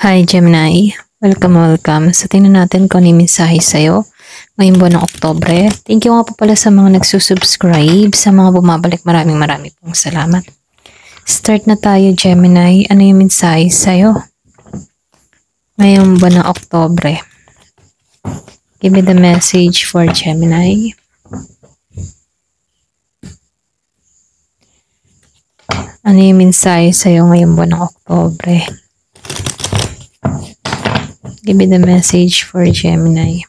Hi Gemini, welcome. So tingnan natin kung ano yung mensahe sa'yo ngayong buwan ng Oktubre. Thank you nga po pala sa mga nagsusubscribe, sa mga bumabalik, maraming pong salamat. Start na tayo Gemini, ano yung mensahe sa'yo ngayong buwan ng Oktubre? Give me the message for Gemini. Ano yung mensahe sa'yo ngayong buwan ng Oktubre? Give me the message for Gemini.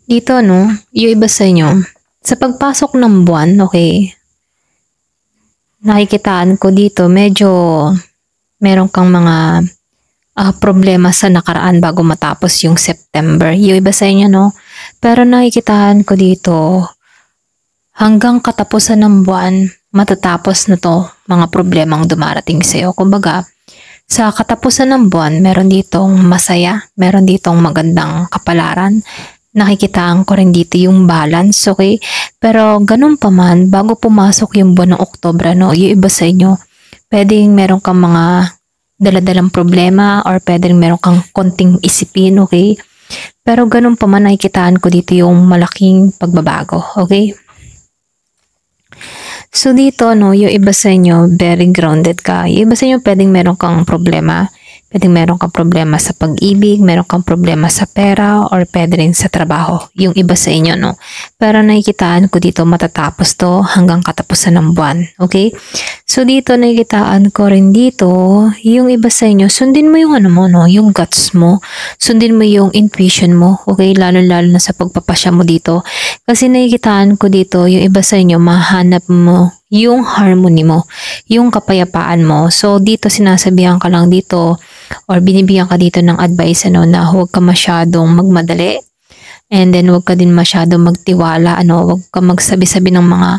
Dito, no, yung iba sa inyo, sa pagpasok ng buwan, okay, nakikitaan ko dito, medyo meron kang mga problema sa nakaraan bago matapos yung September. Yung iba sa inyo, no, pero nakikitaan ko dito, hanggang katapusan ng buwan, matatapos na to mga problemang dumarating sa'yo. Kumbaga, sa katapusan ng buwan, meron ditong masaya, meron ditong magandang kapalaran. Nakikitaan ko rin dito yung balance, okay? Pero ganun pa man, bago pumasok yung buwan ng Oktubre, no, yung iba sa inyo, pwedeng meron kang mga daladalang problema or pwedeng meron kang konting isipin, okay? Pero ganun pa man, nakikitaan ko dito yung malaking pagbabago, okay? So dito, no, yung iba sa inyo, very grounded ka. Yung iba sa inyo, pwedeng meron kang problema. Pwedeng meron kang problema sa pag-ibig, meron kang problema sa pera, or pwede rin sa trabaho. Yung iba sa inyo, no. Pero nakikitaan ko dito, matatapos to hanggang katapusan ng buwan. Okay? So dito, nakikitaan ko rin dito, yung iba sa inyo, sundin mo yung ano mo, no, yung guts mo. Sundin mo yung intuition mo. Okay? Lalo-lalo na sa pagpapasya mo dito. Kasi nakikitaan ko dito, yung iba sa inyo, mahanap mo yung harmony mo, yung kapayapaan mo. So dito sinasabihan ka lang dito or binibigyan ka dito ng advice na huwag ka masyadong magmadali. And then huwag ka din masyadong magtiwala, huwag ka magsabi-sabi ng mga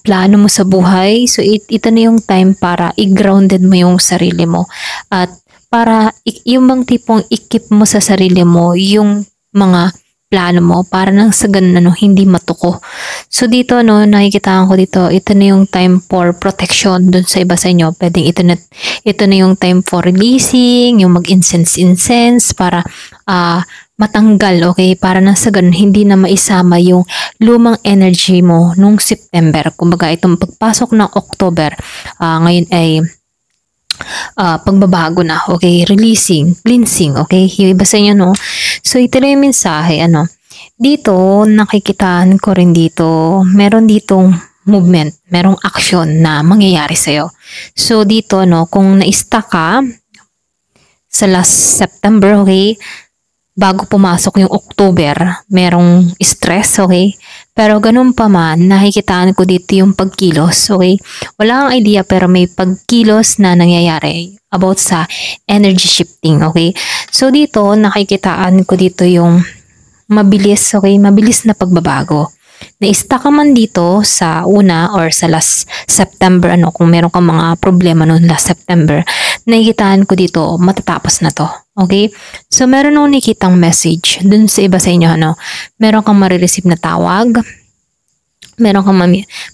plano mo sa buhay. So ito na yung time para i-grounded mo yung sarili mo. At para yung bang tipong i-keep mo sa sarili mo yung mga plano mo para nang sa ganun hindi matuko. So dito nakikita ko dito, ito na yung time for protection dun sa iba sa inyo. Pwedeng ito na yung time for releasing, yung mag-incense para matanggal, okay? Para nang sa ganun hindi na maisama yung lumang energy mo nung September. Kumbaga itong pagpasok ng October, ngayon ay pagbabago na, okay? Releasing, cleansing, okay? Yung iba sa inyo, no? So, ito na yung mensahe, dito, nakikitaan ko rin dito, meron ditong movement, merong action na mangyayari sa'yo. So, dito, kung na-stuck ka sa last September, okay? Bago pumasok yung October, merong stress, okay? Pero ganun pa man, nakikitaan ko dito yung pagkilos, okay? Wala kang idea pero may pagkilos na nangyayari about sa energy shifting, okay? So dito, nakikitaan ko dito yung mabilis, okay? Mabilis na pagbabago. Na-stuck ka man dito sa una or sa last September, kung meron kang mga problema noon last September, nakikitaan ko dito, matatapos na to. Okay? So, meron akong nakikitang message dun sa iba sa inyo, meron kang marireceive na tawag, meron kang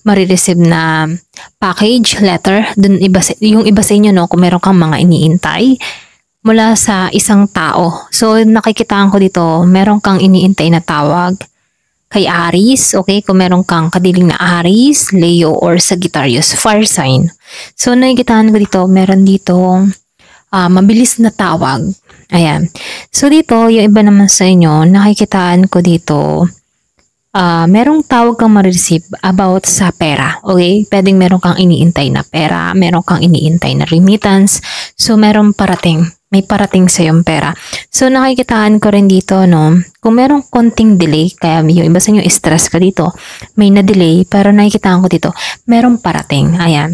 marireceive na package, letter, dun yung iba sa inyo, kung meron kang mga iniintay mula sa isang tao. So, nakikitaan ko dito, meron kang iniintay na tawag kay Aries, okay? Kung meron kang kadiling na Aries, Leo, or Sagittarius, fire sign. So, nakikitaan ko dito, meron dito mabilis na tawag. Ayan. So, dito, yung iba naman sa inyo, nakikitaan ko dito, merong tawag kang ma-receive about sa pera. Okay? Pwedeng meron kang iniintay na pera, meron kang iniintay na remittance. So, meron parating. May parating sa yung pera. So, nakikitaan ko rin dito, kung merong konting delay, kaya yung iba sa inyo stress ka dito, may na-delay, pero nakikitaan ko dito, merong parating. Ayan.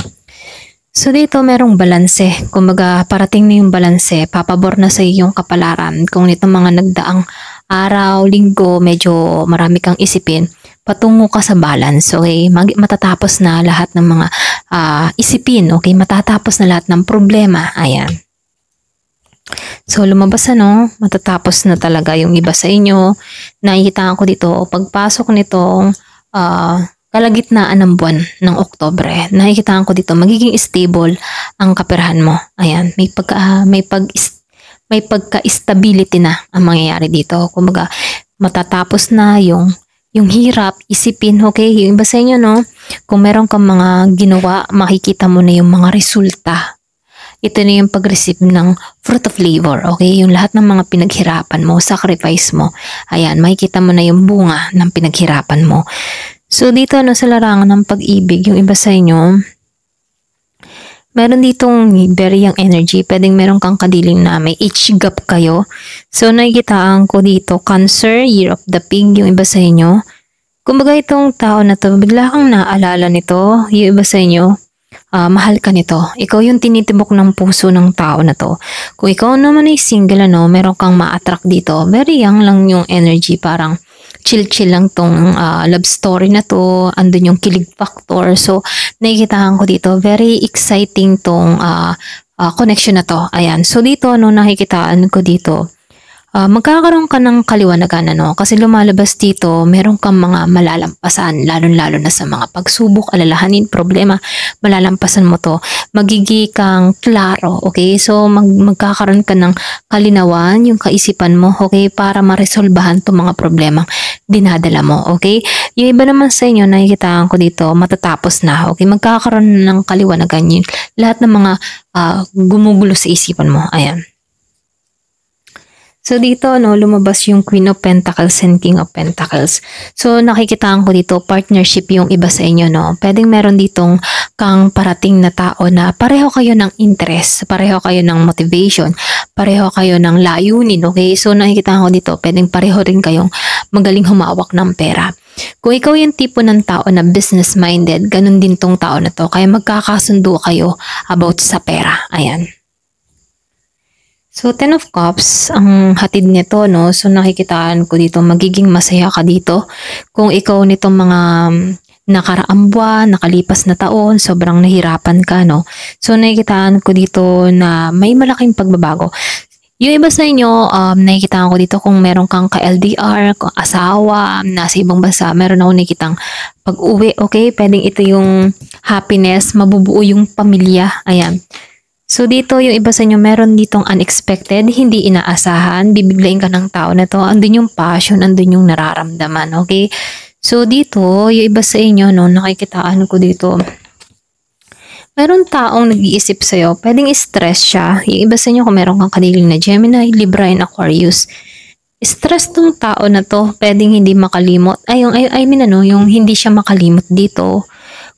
So dito merong balanse, kumbaga parating na yung balanse, papabor na sa yung kapalaran. Kung nitong mga nagdaang araw, linggo, medyo marami kang isipin, patungo ka sa balance, okay? Matatapos na lahat ng mga isipin, okay? Matatapos na lahat ng problema, ayan. So, lumabas matatapos na talaga yung iba sa inyo. Nakikita ko dito, pagpasok nitong kalagitnaan ng buwan ng Oktubre, nakikita ko dito, magiging stable ang kaperahan mo. Ayan, may pagka-stability na ang mangyayari dito. Kumbaga, matatapos na yung hirap, isipin, okay? Yung iba sa inyo, kung meron kang mga ginawa, makikita mo na yung mga resulta. Ito na yung pag-receive ng fruit of labor, okay? Yung lahat ng mga pinaghirapan mo, sacrifice mo. Ayan, makikita mo na yung bunga ng pinaghirapan mo. So, dito sa larangan ng pag-ibig, yung iba sa inyo, meron ditong very young energy. Pwedeng meron kang kadiling na may age gap kayo. So, nakikitaan ko dito, Cancer, Year of the Pig, yung iba sa inyo. Kumbaga itong tao na to, bigla kang naaalala nito, yung iba sa inyo, mahal ka nito. Ikaw yung tinitibok ng puso ng tao na to. Kung ikaw naman ay single, meron kang ma-attract dito. Very young lang yung energy, parang chill-chill lang tong love story na to. Andun yung kilig factor. So, nakikitaan ko dito, very exciting tong connection na to. Ayan. So, dito, nakikitaan ko dito, magkakaroon ka ng kaliwanagan, kasi lumalabas dito, meron kang mga malalampasan, lalo na sa mga pagsubok, alalahanin, problema, malalampasan mo to, magiging kang klaro, okay? So, magkakaroon ka ng kalinawan, yung kaisipan mo, okay? Para maresolbahan to mga problema dinadala mo, okay? Yung iba naman sa inyo, nakikitaan ko dito, matatapos na, okay? Magkakaroon ng kaliwanagan yun, lahat ng mga gumugulo sa isipan mo, ayan. So dito lumabas yung Queen of Pentacles and King of Pentacles. So nakikitaan ko dito partnership yung iba sa inyo, Pwedeng meron ditong kang parating na tao na pareho kayo ng interest, pareho kayo ng motivation, pareho kayo ng layunin, okay? So nakikitaan ko dito, pwedeng pareho rin kayong magaling humawak ng pera. Kung ikaw yung tipo ng tao na business-minded, ganun din tong tao na to. Kaya magkakasundo kayo about sa pera. Ayan. So, Ten of Cups, ang hatid nito, So, nakikitaan ko dito, magiging masaya ka dito. Kung ikaw nitong mga nakaraang buwan, nakalipas na taon, sobrang nahirapan ka, So, nakikitaan ko dito na may malaking pagbabago. Yung iba sa inyo, nakikitaan ko dito kung meron kang ka-LDR, kung asawa, nasa ibang bansa, meron ako nakikitang pag-uwi, okay? Pwedeng ito yung happiness, mabubuo yung pamilya, ayan. So dito yung iba sa inyo meron ditong unexpected, hindi inaasahan, bibiglayin ka ng tao na to, andun yung passion, andun yung nararamdaman, okay? So dito, yung iba sa inyo, nakikitaan ko dito, meron taong nag-iisip sa'yo, pwedeng stress siya. Yung iba sa inyo kung meron kang kadiling na Gemini, Libra, and Aquarius, stress tong tao na to, pwedeng hindi makalimot, yung hindi siya makalimot dito.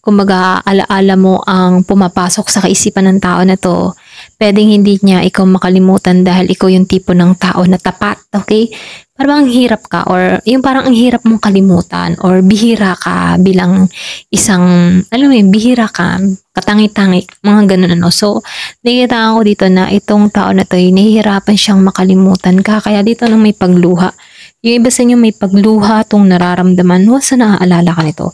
Kumbaga, alaala mo ang pumapasok sa kaisipan ng tao na to. Pwedeng hindi niya ikaw makalimutan dahil ikaw yung tipo ng tao na tapat, okay? Parang ang hirap ka or yung parang ang hirap mong kalimutan or bihira ka bilang isang, bihira ka, katangi-tangi, mga ganun So, nakikita ko dito na itong tao na to, nahihirapan siyang makalimutan ka. Kaya dito nang may pagluha. Yung iba sa inyo may pagluha, tong nararamdaman, sa naaalala ka nito.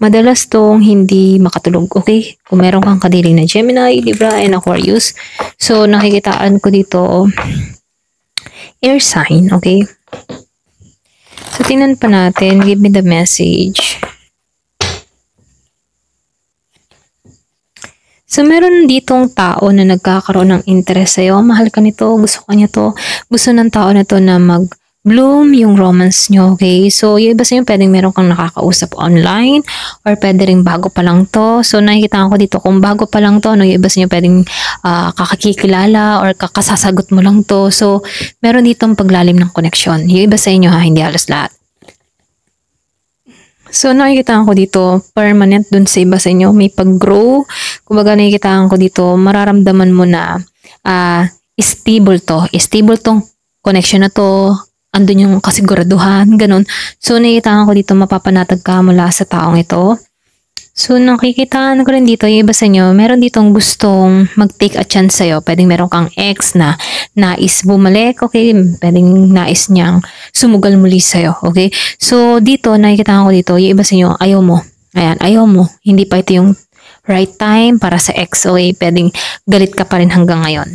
Madalas tong hindi makatulog, okay? Kung meron kang kadiling na Gemini, Libra, and Aquarius. So, nakikitaan ko dito, air sign, okay? So, tingnan pa natin. Give me the message. So, meron ditong tao na nagkakaroon ng interest sa'yo. Mahal ka nito, gusto ka niya to. Gusto ng tao na to na mag-bloom yung romance nyo, okay? So, yung iba sa'yo, pwedeng meron kang nakakausap online or pwede rin bago pa lang to. So, nakikita ko dito kung bago pa lang to, yung iba sa'yo pwedeng kakakikilala or kakasasagot mo lang to. So, meron ditong paglalim ng connection. Yung iba sa inyo hindi halos lahat. So, nakikita ko dito, permanent dun sa iba sa inyo, may pag-grow. Kumbaga, nakikita ko dito, mararamdaman mo na stable to. Stable tong connection na to. Andun yung kasiguraduhan, ganun. So, nakikita ko dito, mapapanatag ka mula sa taong ito. So, nakikitaan ko rin dito, yung iba sa inyo, meron ditong gustong mag-take a chance sa'yo. Pwedeng meron kang ex na nais bumalik, okay? Pwedeng nais niyang sumugal muli sa'yo, okay? So, dito, nakikitaan ko dito, yung iba sa inyo, ayaw mo. Ayan, ayaw mo. Hindi pa ito yung right time para sa ex, okay? Pwedeng galit ka pa rin hanggang ngayon.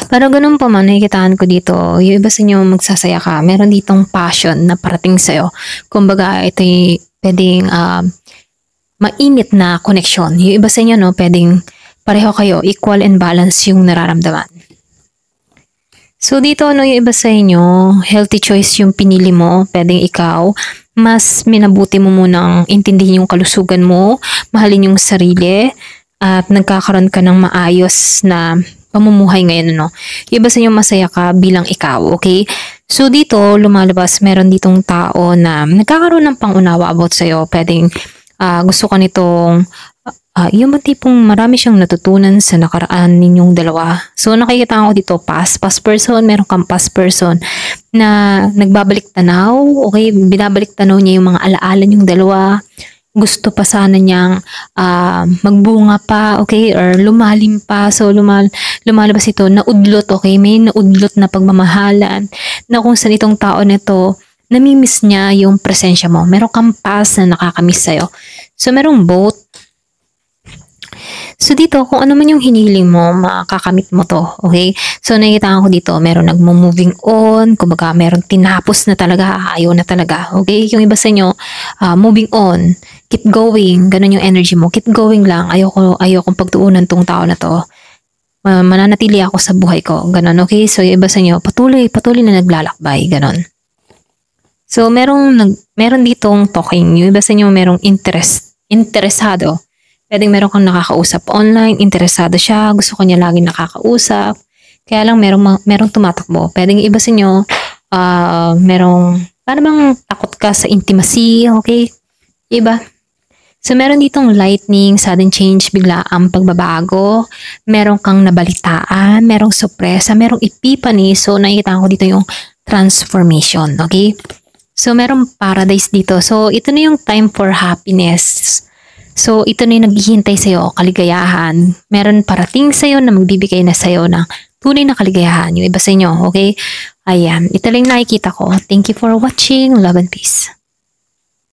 Pero ganun pa man, nakikitaan ko dito, yung iba sa inyo magsasaya ka, meron ditong passion na parating sa'yo. Kumbaga, ito'y pwedeng mainit na connection. Yung iba sa inyo, no, pwedeng pareho kayo, equal and balance yung nararamdaman. So dito, no, yung iba sa inyo, healthy choice yung pinili mo, pwedeng ikaw, mas minabuti mo munang intindihin yung kalusugan mo, mahalin yung sarili, at nagkakaroon ka ng maayos na pamumuhay ngayon, no? Yung iba sa inyo, masaya ka bilang ikaw, okay? So dito, lumalabas, meron ditong tao na nagkakaroon ng pangunawa about sa'yo, pwedeng gusto ka nitong yung ba tipong marami siyang natutunan sa nakaraan ninyong dalawa. So nakikita ko dito past person, meron kang past person na nagbabalik tanaw, okay, binabalik tanaw niya yung mga alaala niyong dalawa. Gusto pa sana niyang magbunga pa, okay, or lumalim pa. So lumalabas ito, naudlot, okay, may naudlot na pagmamahalan na kung saan itong tao nito namimiss niya yung presensya mo. Meron kang past na nakakamiss sa'yo. So, merong both. So, dito, kung ano man yung hinihiling mo, makakamit mo to. Okay? So, nakikita ko dito, meron nagmo-moving on, kumbaga, meron tinapos na talaga, ayaw na talaga. Okay? Yung iba sa inyo, moving on, keep going, ganun yung energy mo. Keep going lang, ayokong pagtuunan tong tao na to. Mananatili ako sa buhay ko, ganun. Okay? So, yung iba sa inyo, patuloy na naglalakbay, ganun. So, meron ditong talking. Yung iba sa inyo merong interesado. Pwedeng meron kang nakakausap online, interesado siya, gusto ko niya laging nakakausap. Kaya lang merong tumatakbo. Pwedeng iba sa inyo, paano bang takot ka sa intimacy, okay? Iba. So, meron ditong lightning, sudden change, bigla ang pagbabago. Meron kang nabalitaan, merong sorpresa, merong epiphany. So, nakikita ko dito yung transformation, okay? So, merong paradise dito. So, ito na yung time for happiness. So, ito na yung naghihintay sa'yo, kaligayahan. Meron parating sa'yo na magbibigay na sa'yo ng tunay na kaligayahan. Yung iba sa inyo, okay? Ayan, ito lang nakikita ko. Thank you for watching. Love and peace.